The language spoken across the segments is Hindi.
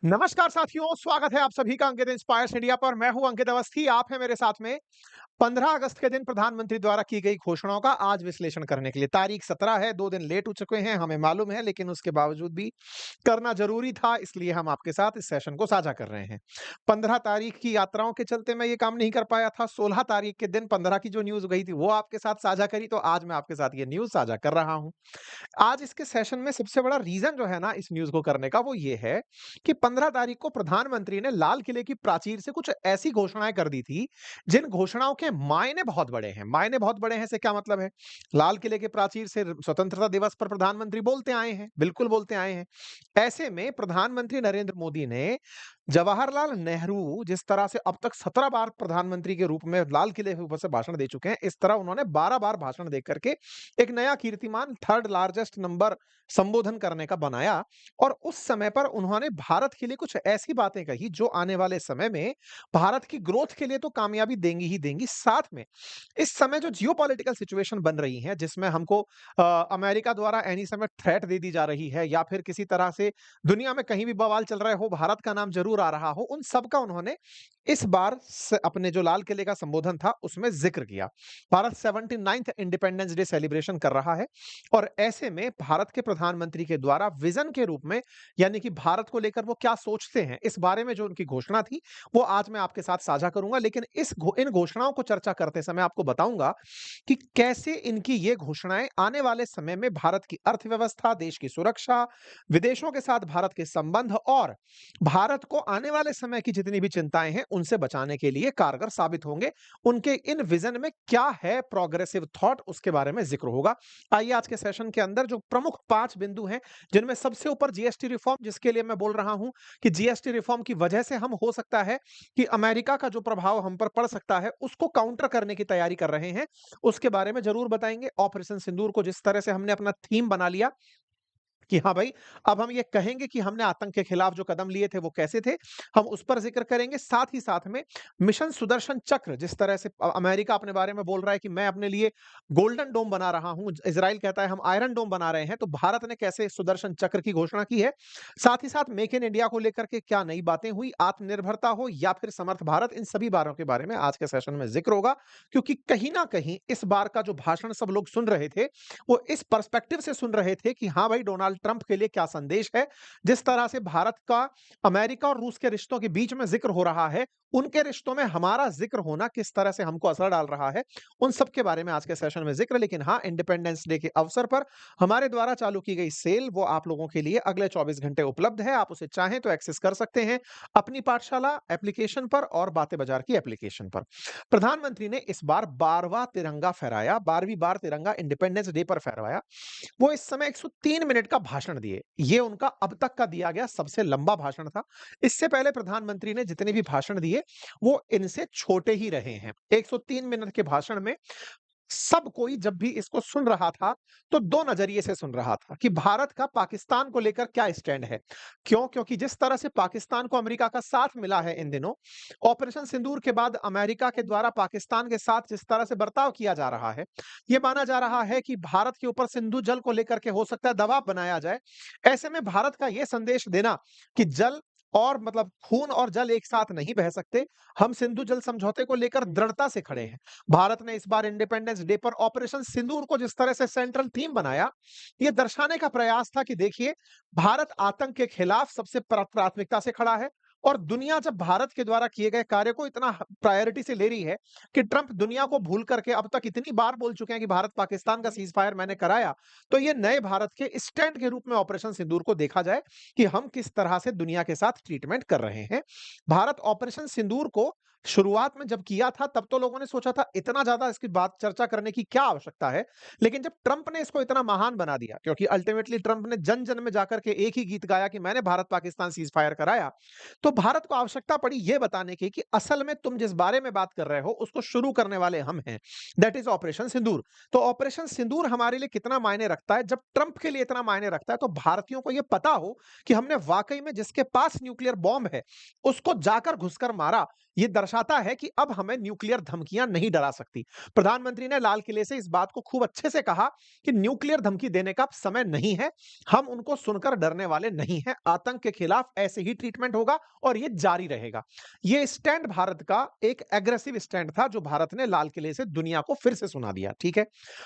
नमस्कार साथियों, स्वागत है आप सभी का अंकित इंस्पायर्स इंडिया पर। मैं हूं अंकित अवस्थी, आप हैं मेरे साथ में। 15 अगस्त के दिन प्रधानमंत्री द्वारा की गई घोषणाओं का आज विश्लेषण करने के लिए। तारीख 17 है, 2 दिन लेट हो चुके हैं, हमें मालूम है, लेकिन उसके बावजूद भी करना जरूरी था, इसलिए हम आपके साथ इस सेशन को साझा कर रहे हैं। 15 तारीख की यात्राओं के चलते मैं ये काम नहीं कर पाया था। 16 तारीख के दिन 15 की जो न्यूज गई थी वो आपके साथ साझा करी, तो आज मैं आपके साथ ये न्यूज साझा कर रहा हूं। आज इसके सेशन में सबसे बड़ा रीजन जो है ना इस न्यूज़ को करने का, वो ये है कि 15 तारीख को प्रधानमंत्री ने लाल किले की प्राचीर से कुछ ऐसी घोषणाएँ कर दी थी, जिन घोषणाओं के मायने बहुत बड़े हैं। मायने बहुत बड़े हैं से क्या मतलब है? लाल किले के प्राचीर से स्वतंत्रता दिवस पर प्रधानमंत्री बोलते आए हैं, बिल्कुल बोलते आए हैं। ऐसे में प्रधानमंत्री नरेंद्र मोदी ने जवाहरलाल नेहरू जिस तरह से अब तक 17 बार प्रधानमंत्री के रूप में लाल किले के ऊपर से भाषण दे चुके हैं, इस तरह उन्होंने 12 बार भाषण दे करके एक नया कीर्तिमान थर्ड लार्जेस्ट नंबर संबोधन करने का बनाया। और उस समय पर उन्होंने भारत के लिए कुछ ऐसी बातें कही जो आने वाले समय में भारत की ग्रोथ के लिए तो कामयाबी देंगी ही देंगी, साथ में इस समय जो जियोपॉलिटिकल सिचुएशन बन रही है, जिसमें हमको अमेरिका द्वारा एनी समय थ्रेट दे दी जा रही है, या फिर किसी तरह से दुनिया में कहीं भी बवाल चल रहा हो, भारत का नाम जरूर आ रहा हो, उन सब का उन्होंने इस बार अपने जो लाल किले का संबोधन था उसमें जिक्र किया। Bharat 79th independence day celebration कर रहा है, और ऐसे में भारत के प्रधानमंत्री के द्वारा विजन के रूप में, यानी कि भारत को लेकर वो क्या सोचते हैं, इस बारे में जो उनकी घोषणा थी वो आज मैं आपके साथ साझा करूंगा। लेकिन इन घोषणाओं को चर्चा करते समय आपको बताऊंगा कि कैसे इनकी ये घोषणाएं आने वाले समय में भारत की अर्थव्यवस्था, देश की सुरक्षा, विदेशों के साथ भारत के संबंध और भारत को आने वाले समय की जितनी भी चिंताएं हैं उनसे बचाने के लिए कारगर साबित होंगे। उनके इन विजन में क्या है प्रोग्रेसिव थॉट, उसके बारे में जिक्र होगा। आइए आज के सेशन के अंदर जो प्रमुख 5 बिंदु हैं, जिनमें सबसे ऊपर जीएसटी रिफॉर्म, जिसके लिए मैं बोल रहा हूं कि जीएसटी रिफॉर्म की वजह से हम हो सकता है कि अमेरिका का जो प्रभाव हम पर पड़ सकता है उसको काउंटर करने की तैयारी कर रहे हैं, उसके बारे में जरूर बताएंगे। ऑपरेशन सिंदूर को जिस तरह से हमने अपना थीम बना लिया कि हाँ भाई, अब हम ये कहेंगे कि हमने आतंक के खिलाफ जो कदम लिए थे वो कैसे थे, हम उस पर जिक्र करेंगे। साथ ही साथ में मिशन सुदर्शन चक्र, जिस तरह से अमेरिका अपने बारे में बोल रहा है कि मैं अपने लिए गोल्डन डोम बना रहा हूं, इजराइल कहता है हम आयरन डोम बना रहे हैं, तो भारत ने कैसे सुदर्शन चक्र की घोषणा की है। साथ ही साथ मेक इन इंडिया को लेकर के क्या नई बातें हुई, आत्मनिर्भरता हो या फिर समर्थ भारत, इन सभी बातों के बारे में आज के सेशन में जिक्र होगा। क्योंकि कहीं ना कहीं इस बार का जो भाषण सब लोग सुन रहे थे, वो इस पर्सपेक्टिव से सुन रहे थे कि हाँ भाई, डोनाल्ड ट्रंप के लिए क्या संदेश है। जिस तरह से भारत का अमेरिका और रूस के रिश्तों के बीच में जिक्र हो रहा है, उनके रिश्तों में हमारा जिक्र होना किस तरह से हमको असर डाल रहा है, उन सब के बारे में आज के सेशन में जिक्र। लेकिन हाँ, इंडिपेंडेंस डे के अवसर पर हमारे द्वारा चालू की गई सेल, वो आप लोगों के लिए अगले 24 घंटे उपलब्ध है। आप उसे चाहें तो एक्सेस कर सकते हैं अपनी पाठशाला एप्लीकेशन पर और बातें बाजार की एप्लीकेशन पर। प्रधानमंत्री ने इस बार 12वां तिरंगा फहराया, 12वीं बार तिरंगा इंडिपेंडेंस डे पर फहराया। वो इस समय 103 मिनट का भाषण दिए। ये उनका अब तक का दिया गया सबसे लंबा भाषण था। इससे पहले प्रधानमंत्री ने जितने भी भाषण दिए, वो इनसे छोटे ही रहे हैं। 103 मिनट के भाषण में सब कोई जब भी इसको सुन रहा था, तो 2 नजरिए से सुन रहा था कि भारत का पाकिस्तान को लेकर क्या स्टैंड है। क्यों? क्योंकि जिस तरह से पाकिस्तान को अमेरिका का साथ मिला है इन दिनों, ऑपरेशन सिंदूर के बाद अमेरिका के द्वारा पाकिस्तान के साथ जिस तरह से बर्ताव किया जा रहा है, ये माना जा रहा है कि भारत के ऊपर सिंधु जल को लेकर के हो सकता है दबाव बनाया जाए। ऐसे में भारत का ये संदेश देना कि जल और मतलब खून और जल एक साथ नहीं बह सकते, हम सिंधु जल समझौते को लेकर दृढ़ता से खड़े हैं। भारत ने इस बार इंडिपेंडेंस डे पर ऑपरेशन सिंदूर को जिस तरह से सेंट्रल थीम बनाया, ये दर्शाने का प्रयास था कि देखिए, भारत आतंक के खिलाफ सबसे प्राथमिकता से खड़ा है, और दुनिया जब भारत के द्वारा किए गए कार्य को इतना प्रायोरिटी से ले रही है कि ट्रंप दुनिया को भूल करके अब तक इतनी बार बोल चुके हैं कि भारत पाकिस्तान का सीज फायर मैंने कराया, तो ये नए भारत के स्टैंड के रूप में ऑपरेशन सिंदूर को देखा जाए कि हम किस तरह से दुनिया के साथ ट्रीटमेंट कर रहे हैं। भारत ऑपरेशन सिंदूर को शुरुआत में जब किया था, तब तो लोगों ने सोचा था इतना ज्यादा इसकी बात चर्चा करने की क्या आवश्यकता है। लेकिन जब ट्रंप ने इसको इतना महान बना दिया, क्योंकि अल्टीमेटली ट्रंप ने जन जन में जाकर के एक ही गीत गाया कि मैंने भारत पाकिस्तान सीज फायर कराया, तो भारत को आवश्यकता पड़ी यह बताने की कि असल में तुम जिस बारे में बात कर रहे हो उसको शुरू करने वाले हम हैं, दैट इज ऑपरेशन सिंदूर। तो ऑपरेशन सिंदूर हमारे लिए कितना मायने रखता है, जब ट्रंप के लिए इतना मायने रखता है, तो भारतीयों को यह पता हो कि हमने वाकई में जिसके पास न्यूक्लियर बॉम्ब है उसको जाकर घुसकर मारा। ये दर्शा दर्शाता है कि अब हमें न्यूक्लियर धमकियां नहीं डरा सकती। प्रधानमंत्री ने लाल किले से इस बात को खूब अच्छे से कहा कि न्यूक्लियर धमकी देने का समय नहीं है, हम उनको सुनकर डरने वाले नहीं हैं, आतंक के खिलाफ ऐसे ही ट्रीटमेंट होगा और ये जारी रहेगा। ये स्टैंड भारत का एक एग्रेसिव स्टैंड था जो भारत ने लाल किले से दुनिया को फिर से सुना दिया। ठीक है,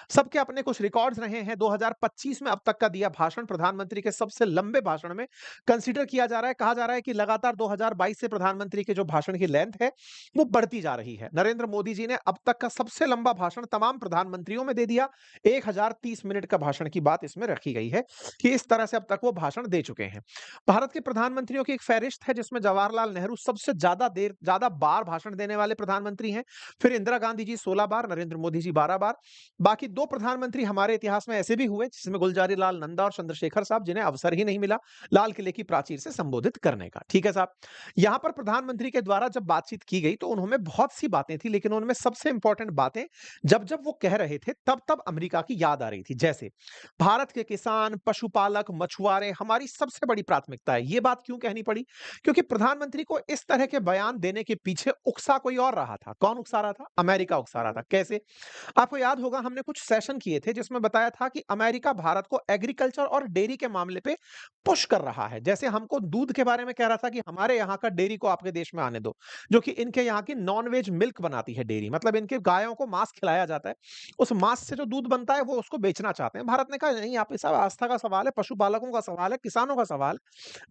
सबके अपने कुछ रिकॉर्ड्स रहे हैं। 2025 में अब तक का दिया भाषण प्रधानमंत्री के सबसे लंबे भाषण में कंसीडर किया जा रहा है। कहा जा रहा है कि लगातार 2022 से प्रधानमंत्री के जो भाषण की लेंथ है वो बढ़ती जा रही है। नरेंद्र मोदी जी ने अब तक का सबसे लंबा भाषण तमाम प्रधानमंत्रियों में दे दिया। 1030 मिनट का भाषण की बात इसमें रखी गई है कि इस तरह से अब तक वो भाषण दे चुके हैं। भारत के प्रधानमंत्रियों की एक फहरिस्त है जिसमें जवाहरलाल नेहरू सबसे ज्यादा बार भाषण देने वाले प्रधानमंत्री हैं। फिर इंदिरा गांधी जी 16 बार, नरेंद्र मोदी जी 12 बार। बाकी दो प्रधानमंत्री हमारे इतिहास में ऐसे भी हुए जिसमें गुलजारी लाल नंदा और चंद्रशेखर साहब, जिन्हें अवसर ही नहीं मिला लाल किले की प्राचीर से संबोधित करने का। ठीक है साहब, यहां पर प्रधानमंत्री के द्वारा जब बातचीत की गई तो उन्होंने बहुत सी बातें थी, लेकिन उनमें सबसे इंपॉर्टेंट बातें जब जब वो कह रहे थे तब तब अमेरिका की याद आ रही थी। जैसे भारत के किसान, पशुपालक, मछुआरे हमारी सबसे बड़ी प्राथमिकता है। ये बात क्यों कहनी पड़ी? क्योंकि प्रधानमंत्री को इस तरह के बयान देने के पीछे उकसा कोई और रहा था। कौन उकसा रहा था? अमेरिका उकसा रहा था। कैसे? आपको याद होगा हमने कुछ सेशन किए थे जिसमें बताया था कि अमेरिका भारत को एग्रीकल्चर और डेयरी के मामले पे पुश कर रहा है। जैसे हमको दूध के बारे में कह रहा था कि हमारे यहाँ का डेयरी को आपके देश में आने दो, जो कि इनके यहाँ की नॉन वेज मिल्क बनाती है डेयरी, मतलब इनके गायों को मांस खिलाया जाता है, उस मांस से जो दूध बनता है वो उसको बेचना चाहते हैं। भारत ने कहा नहीं, आप इस आस्था का सवाल है, पशुपालकों का सवाल है, किसानों का सवाल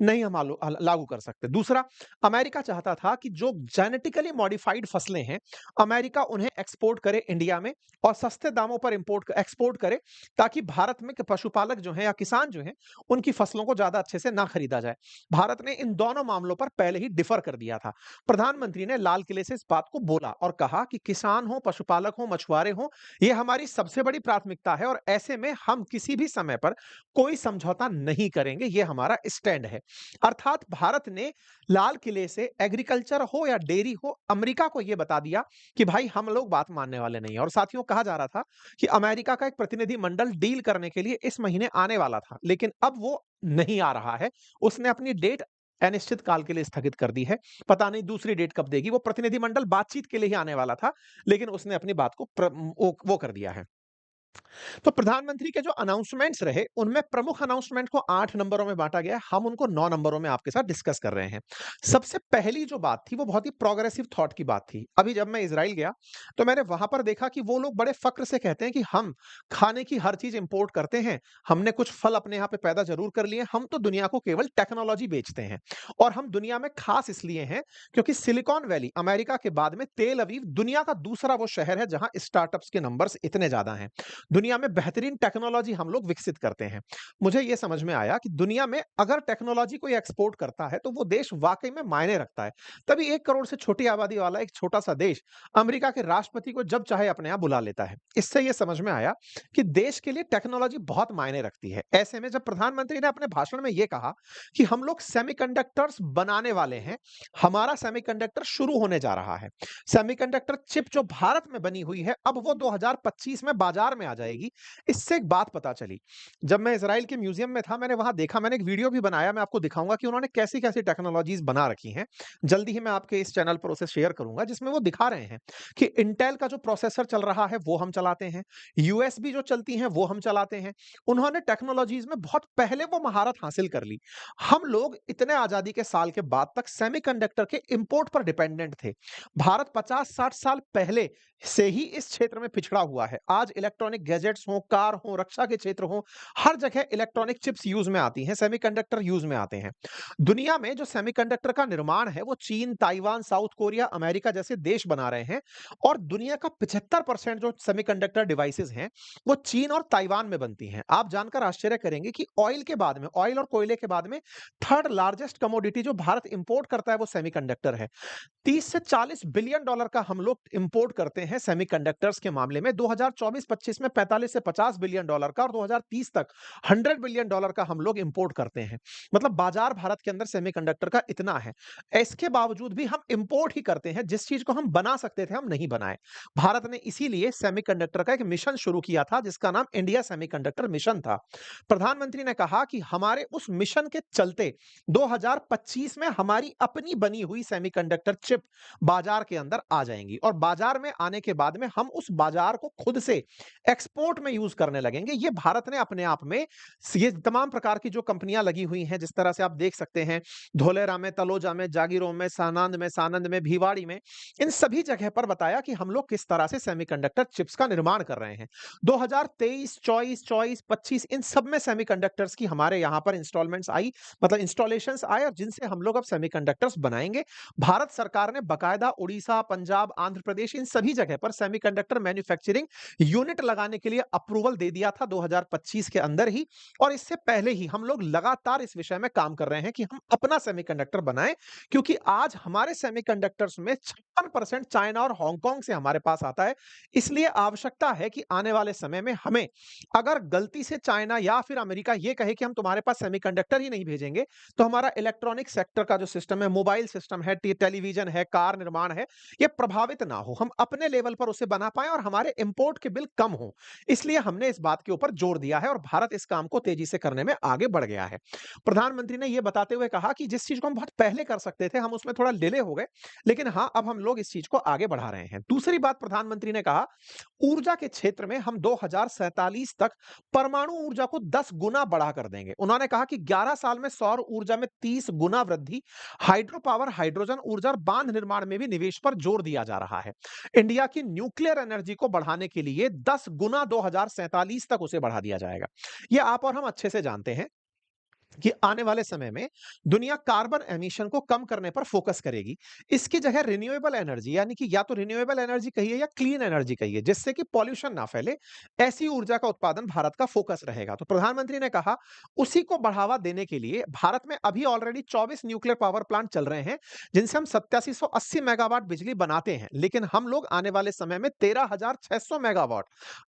नहीं, हम लागू कर सकते। दूसरा, अमेरिका चाहता था कि जो जेनेटिकली मॉडिफाइड फसलें हैं अमेरिका उन्हें एक्सपोर्ट करे इंडिया में और सस्ते दामों पर एक्सपोर्ट करे, ताकि भारत में पशुपालक जो हैं या किसान जो हैं उनकी फसलों को ज्यादा अच्छे से ना खरीदा जाए। भारत ने इन दोनों मामलों पर पहले ही डिफर कर दिया था। प्रधानमंत्री ने लाल किले से इस बात को बोला और कहा कि किसान हो, पशुपालक हो, मछुआरे हो, ये हमारी सबसे बड़ी प्राथमिकता है और ऐसे में हम किसी भी समय पर कोई समझौता नहीं करेंगे, ये हमारा स्टैंड है। अर्थात भारत ने लाल किले से एग्रीकल्चर हो या डेयरी हो, अमेरिका को यह बता दिया कि भाई हम लोग बात मानने वाले नहीं। और साथियों, कहा जा रहा था कि अमेरिका का एक प्रतिनिधि मंडल डील करने के लिए इस महीने आने वाला था, लेकिन अब वो नहीं आ रहा है। उसने अपनी डेट अनिश्चित काल के लिए स्थगित कर दी है। पता नहीं दूसरी डेट कब देगी। वो प्रतिनिधिमंडल बातचीत के लिए ही आने वाला था, लेकिन उसने अपनी बात को वो कर दिया है। तो प्रधानमंत्री के जो अनाउंसमेंट्स रहे उनमें प्रमुख अनाउंसमेंट को 8 नंबरों में बांटा गया है। हम उनको 9 नंबरों में आपके साथ डिस्कस कर रहे हैं। सबसे पहली जो बात थी वो बहुत ही प्रोग्रेसिव थॉट की बात थी। अभी जब मैं इजराइल गया तो मैंने वहां पर देखा कि वो लोग बड़े फक्र से कहते हैं कि हम खाने की हर चीज इंपोर्ट करते हैं, हमने कुछ फल अपने यहाँ पे पैदा जरूर कर लिए, हम तो दुनिया को केवल टेक्नोलॉजी बेचते हैं। और हम दुनिया में खास इसलिए हैं क्योंकि सिलिकॉन वैली अमेरिका के बाद में तेल अवीव दुनिया का दूसरा वो शहर है जहां स्टार्टअप्स के नंबर्स इतने ज्यादा हैं। दुनिया में बेहतरीन टेक्नोलॉजी हम लोग विकसित करते हैं। मुझे यह समझ में आया कि दुनिया में अगर टेक्नोलॉजी कोई एक्सपोर्ट करता है तो वो देश वाकई में मायने रखता है। तभी 1 करोड़ से छोटी आबादी वाला एक छोटा सा देश अमेरिका के राष्ट्रपति को जब चाहे अपने यहां बुला लेता है। इससे यह समझ में आया कि देश के लिए टेक्नोलॉजी बहुत मायने रखती है। ऐसे में जब प्रधानमंत्री ने अपने भाषण में यह कहा कि हम लोग सेमीकंडक्टर्स बनाने वाले हैं, हमारा सेमीकंडक्टर शुरू होने जा रहा है, सेमीकंडक्टर चिप जो भारत में बनी हुई है अब वो 2025 में बाजार में आ जाएगी। इससे एक बात पता चली, जब मैं इजराइल के म्यूजियम में था मैंने वहां देखा, मैंने एक वीडियो भी बनाया, मैं आपको दिखाऊंगा कि उन्होंने कैसी कैसी टेक्नोलॉजीज बना रखी हैं। जल्दी ही मैं आपके इस चैनल पर उसे शेयर करूंगा, जिसमें वो दिखा रहे हैं कि इंटेल का जो प्रोसेसर चल रहा है वो हम चलाते हैं, यूएसबी जो चलती हैं वो हम चलाते हैं। उन्होंने टेक्नोलॉजीज में बहुत पहले वो महारत हासिल कर ली। हम लोग इतने आजादी के साल के बाद तक सेमीकंडक्टर के इंपोर्ट पर डिपेंडेंट थे। भारत 50-60 साल पहले से ही इस क्षेत्र में पिछड़ा हुआ है। आज इलेक्ट्रॉनिक गैजेट्स हो, कार हो, रक्षा के क्षेत्र हो, हर जगह इलेक्ट्रॉनिक चिप्स यूज में आती हैं, सेमीकंडक्टर यूज में आते हैं। दुनिया में जो सेमीकंडक्टर का निर्माण है वो चीन, ताइवान, साउथ कोरिया, अमेरिका जैसे देश बना रहे हैं। और दुनिया का 75% जो सेमीकंडक्टर डिवाइसेस हैं वो चीन और ताइवान में बनती हैं। आप जानकर आश्चर्य करेंगे कि ऑयल के बाद में, ऑयल और कोयले के बाद में थर्ड लार्जेस्ट कमोडिटी जो भारत इंपोर्ट करता है वो सेमीकंडक्टर है। 30 से 40 बिलियन डॉलर का हम लोग इंपोर्ट करते हैं हैं सेमीकंडक्टर्स के मामले में 2024-25 में 45 से 50 बिलियन डॉलर का और 2030 तक 100 बिलियन डॉलर का हम लोग इंपोर्ट करते हैं। मतलब बाजार भारत के अंदर सेमीकंडक्टर का इतना है। इसके बावजूद भी हम इंपोर्ट ही करते हैं, जिस चीज को हम बना सकते थे हम नहीं बनाए। भारत ने इसीलिए सेमीकंडक्टर का एक मिशन शुरू किया था जिसका नाम इंडिया सेमीकंडक्टर मिशन था। प्रधानमंत्री ने कहा कि हमारे उस मिशन के चलते 2025 में हमारी अपनी बनी हुई सेमीकंडक्टर चिप बाजार के अंदर आ जाएंगी और बाजार में आने के बाद में हम उस बाजार को खुद से एक्सपोर्ट में यूज करने लगेंगे। ये भारत ने अपने आप में ये तमाम प्रकार की जो कंपनियां लगी हुई हैं, जिस तरह से आप देख सकते हैं धोलेरा में, तलोजा में, जागीरों में, सानंद में, भिवाड़ी में, इन सभी जगह पर बताया कि हम लोग किस तरह से सेमीकंडक्टर चिप्स का निर्माण कर रहे हैं। 2023, 24, 25 इन सब में सेमीकंडक्टर्स की हमारे यहां पर इंस्टॉलमेंट्स आई, मतलब इंस्टॉलेशंस आए और जिनसे हम लोग अब सेमीकंडक्टर्स बनाएंगे। भारत सरकार ने बकायदा उड़ीसा, पंजाब, आंध्र प्रदेश इन सभी जगह पर सेमीकंडक्टर मैन्युफैक्चरिंग यूनिट लगाने के लिए अप्रूवल दे दिया था 2025 के अंदर ही। और इससे पहले ही हम लोग लगातार इस विषय में काम कर रहे हैं कि हम अपना सेमीकंडक्टर बनाएं, क्योंकि आज हमारे सेमीकंडक्टर्स में 56% चाइना और हांगकांग से हमारे पास आता है। इसलिए आवश्यकता है कि आने वाले समय में हमें, अगर गलती से चाइना या फिर अमेरिका ये कहे कि हम तुम्हारे पास सेमीकंडक्टर ही नहीं भेजेंगे, तो हमारा इलेक्ट्रॉनिक सेक्टर का जो सिस्टम है, मोबाइल सिस्टम है, टेलीविजन है, कार निर्माण है, ये प्रभावित ना हो, हम अपने लेवल पर उसे बना पाए और हमारे इंपोर्ट के बिल कम हो। इसलिए हमने इस बात के ऊपर जोर दिया है और भारत इस काम को तेजी से करने में आगे बढ़ गया है। प्रधानमंत्री ने यह बताते हुए कहा कि जिस चीज को हम बहुत पहले कर सकते थे, हम उसमें थोड़ा डिले हो गए, लेकिन हाँ, अब हम लोग इस चीज को आगे बढ़ा रहे हैं। दूसरी बात प्रधानमंत्री ने कहा, ऊर्जा के क्षेत्र में हम 2047 तक परमाणु ऊर्जा को 10 गुना बढ़ा कर देंगे। उन्होंने कहा कि 11 साल में सौर ऊर्जा में 30 गुना वृद्धि, हाइड्रो पावर, हाइड्रोजन ऊर्जा और बांध निर्माण में भी निवेश पर जोर दिया जा रहा है। इंडिया की न्यूक्लियर एनर्जी को बढ़ाने के लिए 10 गुना 2047 तक उसे बढ़ा दिया जाएगा। ये आप और हम अच्छे से जानते हैं कि आने वाले समय में दुनिया कार्बन एमिशन को कम करने पर फोकस करेगी। इसकी जगह रिन्यूएबल एनर्जी, यानी कि या तो रिन्यूएबल एनर्जी कहिए या क्लीन एनर्जी कहिए, जिससे कि पॉल्यूशन ना फैले, ऐसी ऊर्जा का उत्पादन भारत का फोकस रहेगा। तो प्रधानमंत्री ने कहा, उसी को बढ़ावा देने के लिए भारत में अभी ऑलरेडी 24 न्यूक्लियर पावर प्लांट चल रहे हैं, जिनसे हम 8780 मेगावाट बिजली बनाते हैं। लेकिन हम लोग आने वाले समय में 13,600 मेगावाट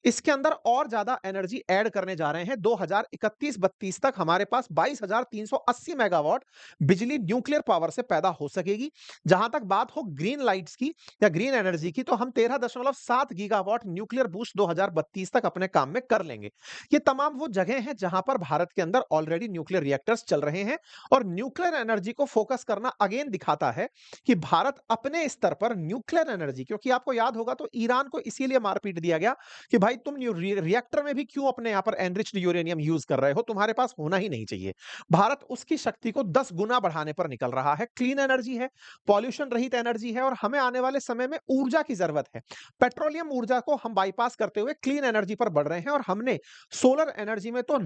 इसके अंदर और ज्यादा एनर्जी ऐड करने जा रहे हैं। 2031-32 तक हमारे पास 22,380 मेगावाट बिजली न्यूक्लियर पावर से पैदा हो सकेगी। जहां तक बात हो ग्रीन लाइट्स की या ग्रीन एनर्जी की, तो हम 13.7 गीगावाट न्यूक्लियर बूस्ट 2032 तक अपने काम में कर लेंगे। ये तमाम वो जगह हैं जहां पर भारत के अंदर ऑलरेडी न्यूक्लियर रिएक्टर्स चल रहे हैं और न्यूक्लियर एनर्जी को फोकस करना अगेन दिखाता है कि भारत अपने स्तर पर न्यूक्लियर एनर्जी, क्योंकि आपको याद होगा तो ईरान को इसीलिए मारपीट दिया गया कि भाई तुम रिएक्टर में भी क्यों अपने यहां पर एनरिच्ड यूरेनियम यूज कर रहे हो, तुम्हारे पास होना ही नहीं चाहिए। भारत उसकी शक्ति को 10 गुना बढ़ाने पर निकल रहा है। क्लीन एनर्जी है, पॉल्यूशन रहित एनर्जी है और हमें आने वाले समय में ऊर्जा की जरूरत है। पेट्रोलियम ऊर्जा को हम बाईपास करते हुए क्लीन एनर्जी पर बढ़ रहे हैं और हमने सोलर एनर्जी में तो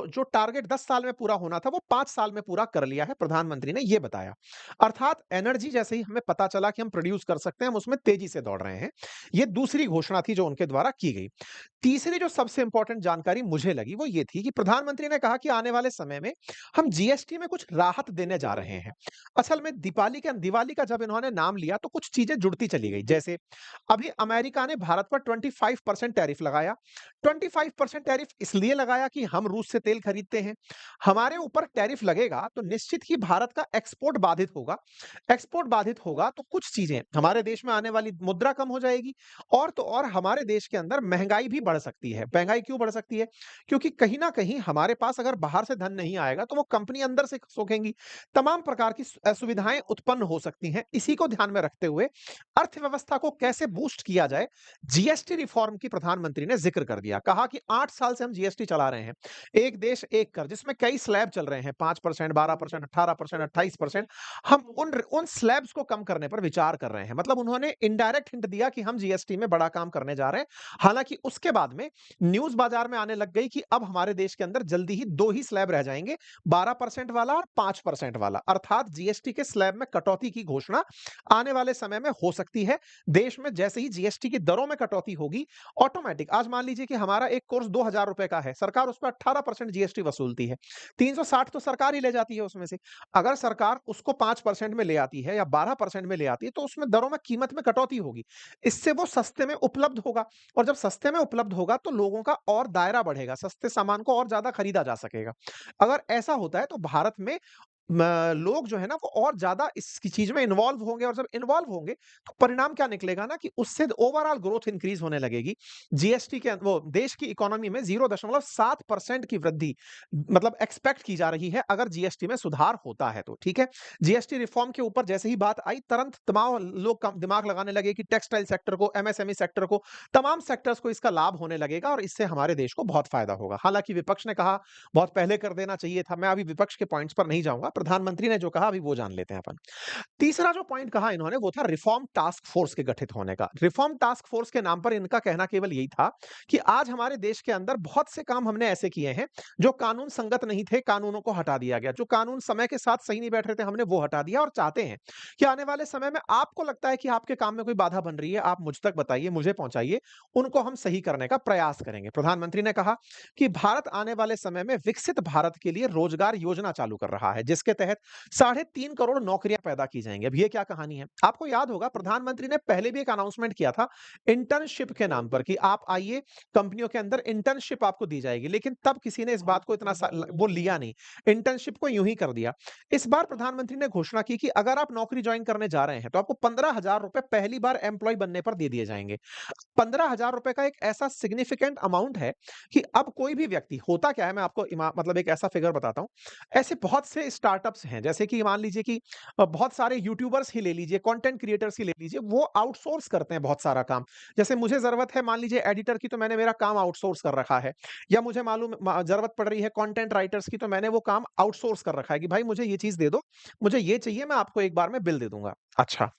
जो टारगेट 10 साल में पूरा होना था वो 5 साल में पूरा कर लिया है, प्रधानमंत्री ने यह बताया। अर्थात एनर्जी जैसे ही हमें पता चला कि हम प्रोड्यूस कर सकते हैं, हम उसमें तेजी से दौड़ रहे हैं। यह दूसरी घोषणा थी जो उनके द्वारा की गई। तीसरी जो सबसे इंपॉर्टेंट जानकारी मुझे लगी वो ये थी कि प्रधानमंत्री ने कहा कि आने वाले समय में हम जीएसटी में कुछ राहत देने जा रहे हैं। असल में दिवाली का जब इन्होंने नाम लिया तो कुछ चीजें जुड़ती चली गई। जैसे अभी अमेरिका ने भारत पर 25% टैरिफ लगाया। 25% टैरिफ इसलिए लगाया कि हम रूस से तेल खरीदते हैं। हमारे ऊपर टैरिफ लगेगा तो निश्चित ही भारत का एक्सपोर्ट बाधित होगा। एक्सपोर्ट बाधित होगा तो कुछ चीजें, हमारे देश में आने वाली मुद्रा कम हो जाएगी और तो और हमारे देश के अंदर महंगाई भी बढ़ सकती है। महंगाई क्यों बढ़ सकती है? क्योंकि कहीं ना कहीं हमारे पास अगर बाहर से धन नहीं आएगा तो वो कंपनी अंदर से सोखेंगी। तमाम प्रकार की असुविधाएं उत्पन्न हो सकती हैं। इसी को ध्यान में रखते हुए अर्थव्यवस्था को कैसे बूस्ट किया जाए, जीएसटी रिफॉर्म की प्रधानमंत्री ने जिक्र कर दिया। कहा कि 8 साल से हम जीएसटी चला रहे हैं, एक देश एक कर, जिसमें कई स्लैब चल रहे हैं, 5%, 12%, 18%, 28%। हम उन स्लैब्स को कम करने पर विचार कर रहे हैं। मतलब उन्होंने इनडायरेक्ट हिंट दिया कि हम जीएसटी में बड़ा काम करने जा रहे हैं। हालांकि उसके बाद में न्यूज बाजार में आने लग गई कि अब हमारे देश के अंदर जल्दी ही 2 ही स्लैब रह जाएंगे, 12% वाला और 5% वाला, अर्थात जीएसटी के स्लैब में कटौती की घोषणा आने वाले समय में हो सकती है। देश में जैसे ही जीएसटी की दरों में कटौती होगी, ऑटोमेटिक आज मान लीजिए कि हमारा एक कोर्स 2000 रुपए का है, सरकार उस पर 18% जीएसटी वसूलती है। 360 तो सरकार ही ले जाती है उसमें से। अगर सरकार उसको 5% में ले आती है या 12% में ले आती है, तो उसमें दरों में कीमत में कटौती होगी। इससे वो सस्ते में उपलब्ध होगा और जब सस्ते में उपलब्ध होगा तो लोगों का और दायरा बढ़ेगा, सस्ते सामान को और ज्यादा खरीदा जा सकेगा। अगर ऐसा होता है तो भारत में लोग जो है ना वो और ज्यादा इस चीज में इन्वॉल्व होंगे और जब इन्वॉल्व होंगे तो परिणाम क्या निकलेगा ना कि उससे ओवरऑल ग्रोथ इंक्रीज होने लगेगी। जीएसटी के वो देश की इकोनॉमी में 0.7% की वृद्धि मतलब एक्सपेक्ट की जा रही है अगर जीएसटी में सुधार होता है तो। ठीक है, जीएसटी रिफॉर्म के ऊपर जैसे ही बात आई, तुरंत तमाम लोग दिमाग लगाने लगे कि टेक्सटाइल सेक्टर को, एमएसएमई सेक्टर को, तमाम सेक्टर्स को इसका लाभ होने लगेगा और इससे हमारे देश को बहुत फायदा होगा। हालांकि विपक्ष ने कहा बहुत पहले कर देना चाहिए था। मैं अभी विपक्ष के पॉइंट्स पर नहीं जाऊंगा, प्रधानमंत्री ने जो कहा अभी वो जान लेते हैं अपन। तीसरा जो पॉइंट कहा इन्होंने वो था रिफॉर्म टास्क फोर्स के गठित होने का। रिफॉर्म टास्क फोर्स के नाम पर इनका कहना केवल यही था कि आज हमारे देश के अंदर बहुत से काम हमने ऐसे किए हैं जो कानून संगत नहीं थे, कानूनों को हटा दिया गया। जो कानून समय के साथ सही नहीं बैठ रहे थे, हमने वो हटा दिया और चाहते हैं कि आने वाले समय में आपको लगता है कि आपके काम में कोई बाधा बन रही है, आप मुझ तक बताइए, मुझे पहुंचाइए, उनको हम सही करने का प्रयास करेंगे। प्रधानमंत्री ने कहा कि भारत आने वाले समय में विकसित भारत के लिए रोजगार योजना चालू कर रहा है, जिसके तहत 3.5 करोड़ नौकरियां पैदा की जाएंगी। अब ये क्या कहानी है? आपको याद होगा प्रधानमंत्री ने पहले भी एक अनाउंसमेंट किया था इंटर्नशिप के नाम पर कि आप आइए, कंपनियों के अंदर इंटर्नशिप आपको दी जाएगी, लेकिन तब किसी ने इस बात को इतना वो लिया नहीं, इंटर्नशिप को यूं ही कर दिया। इस बार प्रधानमंत्री ने घोषणा की कि अगर आप नौकरी ज्वाइन करने जा रहे हैं तो आपको 15,000 रुपए पहली बार एम्प्लॉय बनने पर दे दिए जाएंगे। 15,000 रुपए का एक ऐसा सिग्निफिकेंट अमाउंट है कि अब कोई भी व्यक्ति, होता क्या है मैं आपको मतलब एक ऐसा फिगर बताता हूं। ऐसे बहुत से स्टार्टअप्स हैं, जैसे कि मान लीजिए कि बहुत सारे यूट्यूबर्स ही ले लीजिए, कंटेंट क्रिएटर्स ही ले लीजिए, वो आउटसोर्स करते हैं बहुत सारा काम। जैसे मुझे जरूरत है मान लीजिए एडिटर की, तो मैंने मेरा काम आउटसोर्स कर रखा है, या मुझे मालूम जरूरत पड़ रही है कंटेंट राइटर्स की, तो मैंने वो काम आउटसोर्स कर रखा है कि भाई मुझे ये चीज दे दो, मुझे ये चाहिए, मैं आपको एक बार में बिल दे दूंगा। अच्छा,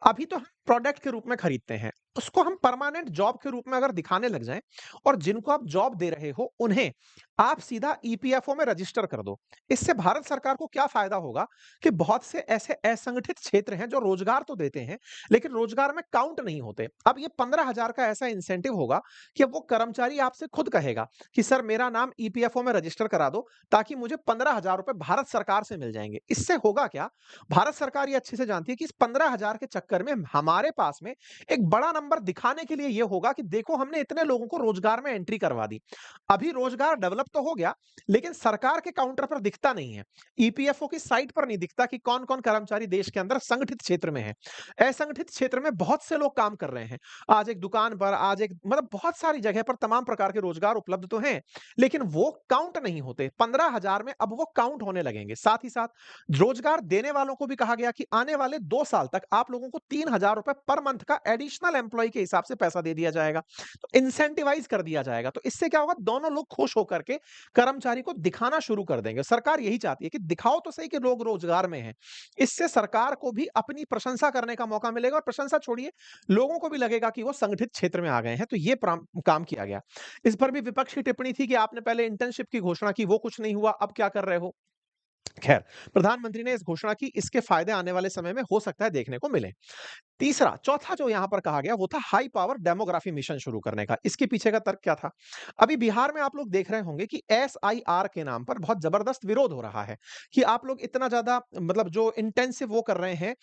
अभी तो हम प्रोडक्ट के रूप में खरीदते हैं, उसको हम परमानेंट जॉब के रूप में अगर दिखाने लग जाएं और जिनको आप जॉब दे रहे हो उन्हें आप सीधा ईपीएफओ में रजिस्टर कर दो। इससे भारत सरकार को क्या फायदा होगा कि बहुत से ऐसे असंगठित क्षेत्र हैं जो रोजगार तो देते हैं लेकिन रोजगार में काउंट नहीं होते। अब ये 15,000 का ऐसा इंसेंटिव होगा कि अब वो कर्मचारी आपसे खुद कहेगा कि सर मेरा नाम ईपीएफओ में रजिस्टर करा दो, ताकि मुझे 15,000 रुपए भारत सरकार से मिल जाएंगे। इससे होगा क्या, भारत सरकार ये अच्छे से जानती है कि इस 15,000 के चक्कर में हमारे पास में एक बड़ा नंबर दिखाने के लिए ये होगा कि देखो हमने इतने लोगों को रोजगार में एंट्री करवा दी। अभी रोजगार डेवलप तो हो गया लेकिन सरकार के काउंटर पर दिखता नहीं है, ईपीएफओ की साइट पर नहीं दिखता कि कौन कौन कर्मचारी देश के अंदर संगठित क्षेत्र में है। असंगठित क्षेत्र में बहुत से लोग काम कर रहे हैं, आज एक दुकान पर, आज एक मतलब बहुत सारी जगह पर तमाम प्रकार के रोजगार उपलब्ध तो हैं लेकिन वो काउंट नहीं होते। 15,000 में अब वो काउंट होने लगेंगे। साथ ही साथ रोजगार देने वालों को भी कहा गया कि आने वाले 2 साल तक आप लोगों को 3,000 रुपए पर मंथ का एडिशनल एम्प्लॉय के हिसाब से पैसा दे दिया जाएगा, तो इंसेंटिवाइज कर दिया जाएगा। तो इससे क्या होगा, दोनों लोग खुश होकर के कर्मचारी को दिखाना शुरू कर देंगे। सरकार यही चाहती है कि दिखाओ तो सही कि लोग रोजगार में हैं। इससे सरकार को भी अपनी प्रशंसा करने का मौका मिलेगा और प्रशंसा छोड़िए, लोगों को भी लगेगा कि वो संगठित क्षेत्र में आ गए हैं। तो ये काम किया गया। इस पर भी विपक्ष की टिप्पणी थी कि आपने पहले इंटर्नशिप की घोषणा की, वो कुछ नहीं हुआ, अब क्या कर रहे हो। खैर, प्रधानमंत्री ने इस घोषणा की, इसके फायदे आने वाले समय में हो सकता है देखने को मिले। चौथा जो यहां पर कहा गया वो था हाई पावर डेमोग्राफी मिशन शुरू करने का। इसके पीछे का तर्क क्या था? अभी बिहार में आप लोग देख रहे होंगे कि एसआईआर के नाम पर बहुत जबरदस्त विरोध हो रहा है कि आप लोग इतना ज्यादा मतलब जो इंटेंसिव वो कर रहे हैं,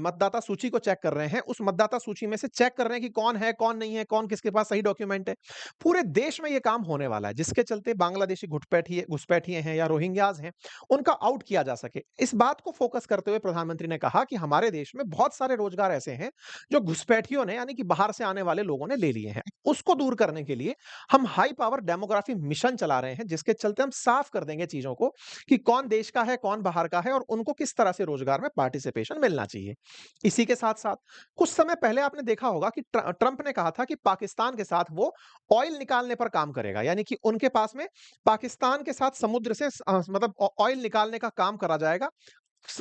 मतदाता सूची को चेक कर रहे हैं, उस मतदाता सूची में से चेक कर रहे हैं कि कौन है कौन नहीं है, कौन किसके पास सही डॉक्यूमेंट है। पूरे देश में ये काम होने वाला है जिसके चलते बांग्लादेशी घुसपैठिए हैं या रोहिंग्याज हैं, उनका आउट किया जा सके। इस बात को फोकस करते हुए प्रधानमंत्री ने कहा कि हमारे देश में बहुत सारे रोजगार ऐसे हैं जो घुसपैठियों ने यानी कि बाहर से आने वाले लोगों ने ले लिए हैं। उसको दूर करने के लिए हम हाई पावर डेमोग्राफी मिशन चला रहे हैं, जिसके चलते हम साफ कर देंगे चीजों को कि कौन देश का है कौन बाहर का है और उनको किस तरह से रोजगार में पार्टिसिपेशन मिलना चाहिए। इसी के साथ साथ कुछ समय पहले आपने देखा होगा कि ट्रंप ने कहा था कि पाकिस्तान के साथ वो ऑयल निकालने पर काम करेगा, यानी कि उनके पास में पाकिस्तान के साथ समुद्र से मतलब ऑयल निकालने का काम करा जाएगा।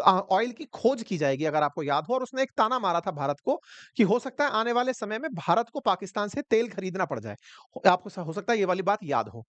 ऑयल की खोज की जाएगी अगर आपको याद हो, और उसने एक ताना मारा था भारत को कि हो सकता है आने वाले समय में भारत को पाकिस्तान से तेल खरीदना पड़ जाए। आपको हो सकता है ये वाली बात याद हो।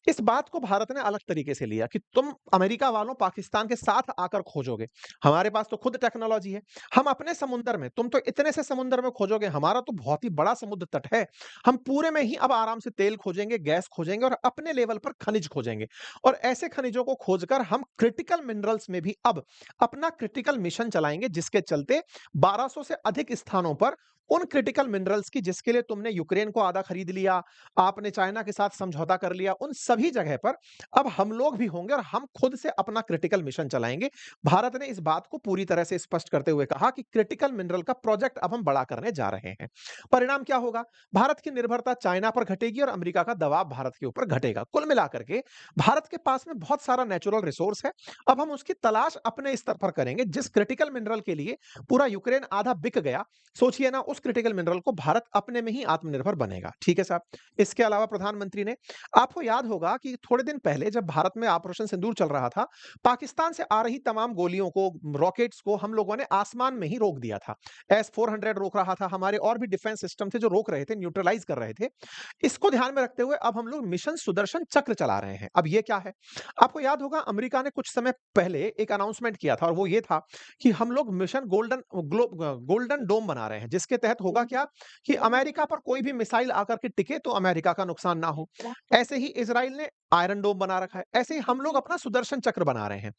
इस बात को भारत ने अलग तरीके से लिया कि तुम अमेरिका वालों पाकिस्तान के साथ आकर खोजोगे। हमारे पास तो खुद टेक्नोलॉजी है। हम अपने समुद्र में, तुम तो इतने से समुद्र में खोजोगे, हमारा तो बहुत ही बड़ा समुद्र तट है। हम पूरे में ही अब आराम से तेल खोजेंगे, गैस खोजेंगे और अपने लेवल पर खनिज खोजेंगे। और ऐसे खनिजों को खोजकर हम क्रिटिकल मिनरल्स में भी अब अपना क्रिटिकल मिशन चलाएंगे, जिसके चलते 1200 से अधिक स्थानों पर उन क्रिटिकल मिनरल्स की, जिसके लिए तुमने यूक्रेन को आधा खरीद लिया, आपने चाइना के साथ समझौता कर लिया, उन सभी जगह पर अब हम लोग भी होंगे और हम खुद से अपना क्रिटिकल मिशन चलाएंगे। भारत ने इस बात को पूरी तरह से स्पष्ट करते हुए कहा कि क्रिटिकल मिनरल का प्रोजेक्ट अब हम बड़ा करने जा रहे हैं। परिणाम क्या होगा? भारत की निर्भरता चाइना पर घटेगी और अमेरिका का दबाव भारत के ऊपर घटेगा। कुल मिलाकर के भारत के पास में बहुत सारा नेचुरल रिसोर्स है। अब हम उसकी तलाश अपने स्तर पर करेंगे। जिस क्रिटिकल मिनरल के लिए पूरा यूक्रेन आधा बिक गया, सोचिए ना, उस क्रिटिकल मिनरल को भारत अपने में ही आत्मनिर्भर बनेगा। ठीक है साहब। इसके अलावा प्रधानमंत्री ने, आपको याद होगा कि थोड़े दिन पहले जब भारत में ऑपरेशन सिंदूर चल रहा था, पाकिस्तान से आ रही तमाम गोलियों को, रॉकेट्स को हम लोगों ने आसमान में ही रोक दिया था। S-400 रोक रहा था, हमारे और भी डिफेंस सिस्टम थे जो रोक रहे थे, न्यूट्रलाइज कर रहे थे। इसको ध्यान में रखते हुए अब हम लोग मिशन सुदर्शन चक्र चला रहे हैं। अब ये क्या है? आपको याद होगा अमेरिका ने कुछ समय पहले एक अनाउंसमेंट किया था, और वो ये था कि हम लोग मिशन गोल्डन डोम बना रहे हैं, जिसके तहत होगा क्या कि अमेरिका पर कोई भी मिसाइल आकर के टिके तो अमेरिका का नुकसान ना हो। ऐसे ही इजराइल ने आयरन डोम बना रखा है, ऐसे ही हम लोग अपना सुदर्शन चक्र बना रहे हैं।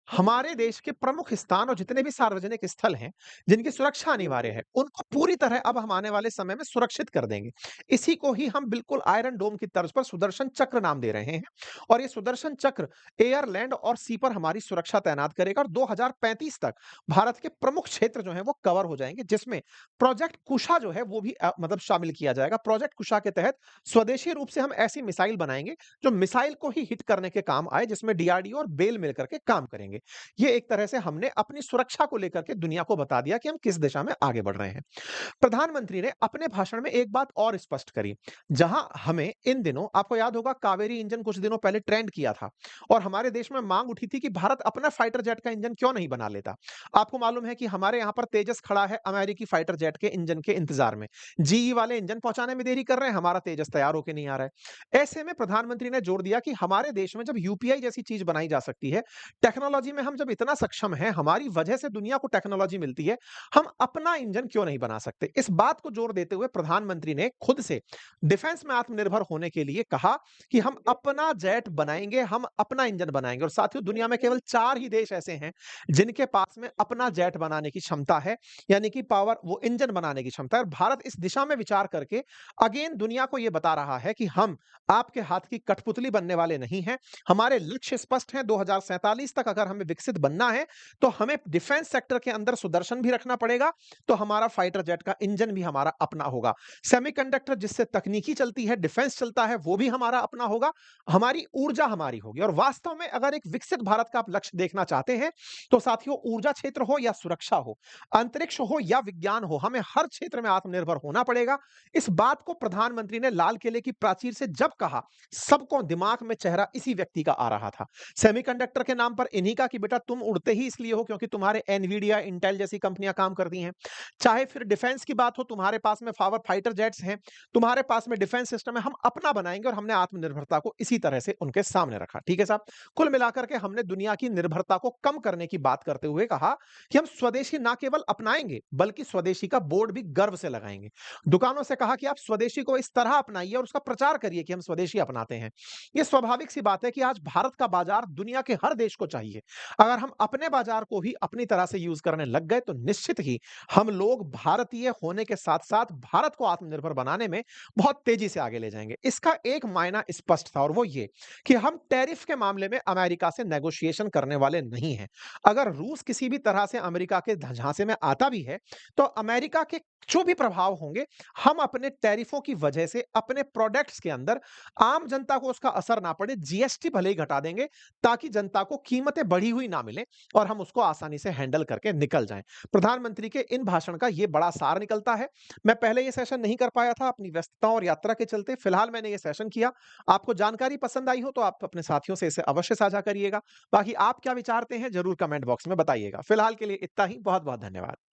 हमारे देश के प्रमुख स्थान और जितने भी सार्वजनिक स्थल हैं, जिनकी सुरक्षा अनिवार्य है, उनको पूरी तरह अब हम आने वाले समय में सुरक्षित कर देंगे। इसी को ही हम बिल्कुल आयरन डोम की तर्ज पर सुदर्शन चक्र नाम दे रहे हैं, और ये सुदर्शन चक्र एयर, लैंड और सी पर हमारी सुरक्षा तैनात करेगा, और 2035 तक भारत के प्रमुख क्षेत्र जो हैं वो कवर हो जाएंगे, जिसमें प्रोजेक्ट कुशा जो है वो भी मतलब शामिल किया जाएगा। प्रोजेक्ट कुशा के तहत स्वदेशी रूप से हम ऐसी मिसाइल बनाएंगे जो मिसाइल को ही हिट करने के काम आए, जिसमें डीआरडीओ और बेल मिलकर के काम करेंगे। ये एक तरह से हमने अपनी सुरक्षा को लेकर के दुनिया को बता दिया कि हम किस दिशा में आगे बढ़ रहे हैं। प्रधानमंत्री ने अपने भाषण में एक बात और स्पष्ट करी। जहां हमें इन दिनों, आपको याद होगा, कावेरी इंजन कुछ दिनों पहले ट्रेंड किया था और हमारे देश में मांग उठी थी कि भारत अपना फाइटर जेट का इंजन क्यों नहीं बना लेता। आपको मालूम है कि हमारे यहां पर तेजस खड़ा है अमेरिकी फाइटर जेट के इंजन के इंतजार में। जीई वाले इंजन पहुंचाने में देरी कर रहे हैं, हमारा तेजस तैयार होकर नहीं आ रहा है। ऐसे में प्रधानमंत्री ने जोर दिया कि हमारे देश में जब यूपीआई जैसी चीज बनाई जा सकती है, टेक्नोलॉजी में हम जब इतना सक्षम हैं, हमारी वजह से दुनिया को टेक्नोलॉजी मिलती है, हम अपना इंजन क्यों नहीं बना सकते। इस बात को जोर देते हुए प्रधानमंत्री ने खुद से डिफेंस में आत्मनिर्भर होने के लिए कहा कि हम अपना जेट बनाएंगे, हम अपना इंजन बनाएंगे। और साथियों, दुनिया में केवल 4 ही देश ऐसे हैं जिनके पास में अपना जेट बनाने की क्षमता है, यानी कि पावर, वो इंजन बनाने की क्षमता है। और भारत इस दिशा में विचार करके अगेन दुनिया को यह बता रहा है कि हम आपके हाथ की कठपुतली बनने वाले नहीं हैं। हमारे लक्ष्य स्पष्ट हैं। 2047 तक अगर हमें विकसित बनना है तो हमें डिफेंस सेक्टर के अंदर सुदर्शन भी रखना पड़ेगा, तो हमारा फाइटर जेट का इंजन भी हमारा अपना होगा। सेमीकंडक्टर जिससे तकनीकी चलती है, डिफेंस चलता है, वो भी हमारा अपना होगा। हमारी ऊर्जा हमारी होगी। और वास्तव में अगर एक विकसित भारत का आप लक्ष्य देखना चाहते हैं तो साथियों, ऊर्जा क्षेत्र हो या सुरक्षा हो, अंतरिक्ष हो या विज्ञान हो, हमें हर क्षेत्र में आत्मनिर्भर होना पड़ेगा। इस बात को प्रधानमंत्री ने लाल किले की प्राचीर से जब कहा, सबको दिमाग में चेहरा इसी व्यक्ति का आ रहा था। सेमीकंडक्टर के नाम पर इन्हीं का कि बेटा तुम उड़ते ही इसलिए हो क्योंकि तुम्हारे एनवीडिया, इंटेल जैसी कंपनियां काम करती हैं। चाहे फिर डिफेंस की बात हो, तुम्हारे पास में पावर फाइटर जेट्स हैं, तुम्हारे पास में डिफेंस सिस्टम है, हम अपना बनाएंगे। और हमने आत्मनिर्भरता को इसी तरह से उनके सामने रखा। ठीक है साहब। कुल मिलाकर के हमने दुनिया की निर्भरता को कम करने की बात करते हुए कहा कि हम स्वदेशी ना केवल अपनाएंगे बल्कि स्वदेशी का बोर्ड भी गर्व से लगाएंगे। दुकानों से कहा कि आप स्वदेशी को इस तरह अपनाइए और उसका प्रचार करिए कि हम स्वदेशी अपनाते हैं। यह स्वाभाविक सी बात है कि आज भारत का बाजार दुनिया के हर देश को चाहिए। अगर हम अपने बाजार को ही अपनी तरह से यूज करने लग गए तो निश्चित ही हम लोग भारतीय होने के साथ साथ भारत को आत्मनिर्भर बनाने में बहुत तेजी से आगे ले जाएंगे। इसका एक मायना स्पष्ट था, और वो ये कि हम टैरिफ के मामले में अमेरिका से नेगोशिएशन करने वाले नहीं हैं। अगर रूस किसी भी तरह से अमेरिका के झांसे में आता भी है तो अमेरिका के जो भी प्रभाव होंगे, हम अपने टैरिफों की वजह से अपने प्रोडक्ट्स के अंदर आम जनता को उसका असर ना पड़े, जीएसटी भले ही घटा देंगे ताकि जनता को कीमतें बढ़ी हुई ना मिले और हम उसको आसानी से हैंडल करके निकल जाएँ। प्रधानमंत्री के इन भाषण का ये बड़ा सार निकलता है। मैं पहले ये सेशन नहीं कर पाया था अपनी व्यस्तताओं और यात्रा के चलते, फिलहाल मैंने ये सेशन किया। आपको जानकारी पसंद आई हो तो आप अपने साथियों से इसे अवश्य साझा करिएगा। बाकी आप क्या विचारते हैं ज़रूर कमेंट बॉक्स में बताइएगा। फिलहाल के लिए इतना ही, बहुत-बहुत धन्यवाद।